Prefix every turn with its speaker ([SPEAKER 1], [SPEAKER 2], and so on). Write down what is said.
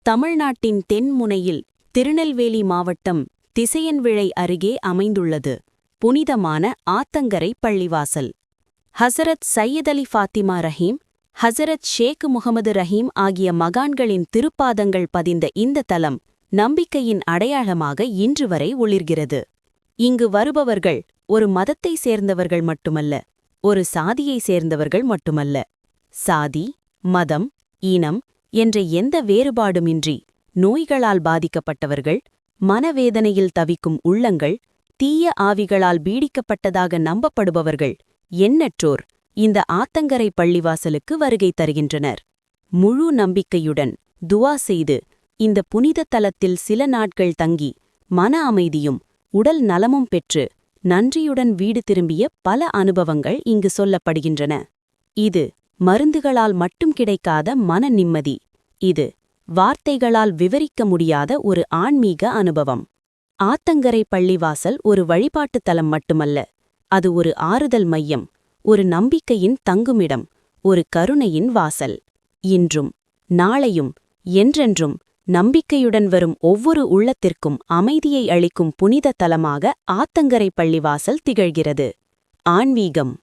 [SPEAKER 1] தமிழ்நாட்டின் தென்முனையில் திருநெல்வேலி மாவட்டம் திசையன்விளை அருகே அமைந்துள்ளது புனிதமான ஆத்தங்கரை பள்ளிவாசல். ஹசரத் சையத் அலி ஃபாத்திமா ரஹீம், ஹசரத் ஷேக் முகமது ரஹீம் ஆகிய மகான்களின் திருப்பாதங்கள் பதிந்த இந்த தலம் நம்பிக்கையின் அடையாளமாக இன்று வரை ஒளிர்கிறது. இங்கு வருபவர்கள் ஒரு மதத்தை சேர்ந்தவர்கள் மட்டுமல்ல, ஒரு சாதியை சேர்ந்தவர்கள் மட்டுமல்ல, சாதி, மதம், ஈனம் என்ற எந்த வேறுபாடுமின்றி நோய்களால் பாதிக்கப்பட்டவர்கள், மனவேதனையில் தவிக்கும் உள்ளங்கள், தீய ஆவிகளால் பீடிக்கப்பட்டதாக நம்பப்படுபவர்கள் எண்ணற்றோர் இந்த ஆத்தங்கரை பள்ளிவாசலுக்கு வருகை தருகின்றனர். முழு நம்பிக்கையுடன் துவா செய்து இந்த புனித தலத்தில் சில நாட்கள் தங்கி மன அமைதியும் உடல் நலமும் பெற்று நன்றியுடன் வீடு திரும்பிய பல அனுபவங்கள் இங்கு சொல்லப்படுகின்றன. இது மருந்துகளால் மட்டும் கிடைக்காத மன நிம்மதி. இது வார்த்தைகளால் விவரிக்க முடியாத ஒரு ஆன்மீக அனுபவம். ஆத்தங்கரை பள்ளிவாசல் ஒரு வழிபாட்டுத் தலம் மட்டுமல்ல, அது ஒரு ஆறுதல் மையம், ஒரு நம்பிக்கையின் தங்குமிடம், ஒரு கருணையின் வாசல். இன்றும் நாளையும் என்றென்றும் நம்பிக்கையுடன் வரும் ஒவ்வொரு உள்ளத்திற்கும் அமைதியை அளிக்கும் புனித தலமாக ஆத்தங்கரை பள்ளிவாசல் திகழ்கிறது. ஆன்மீகம்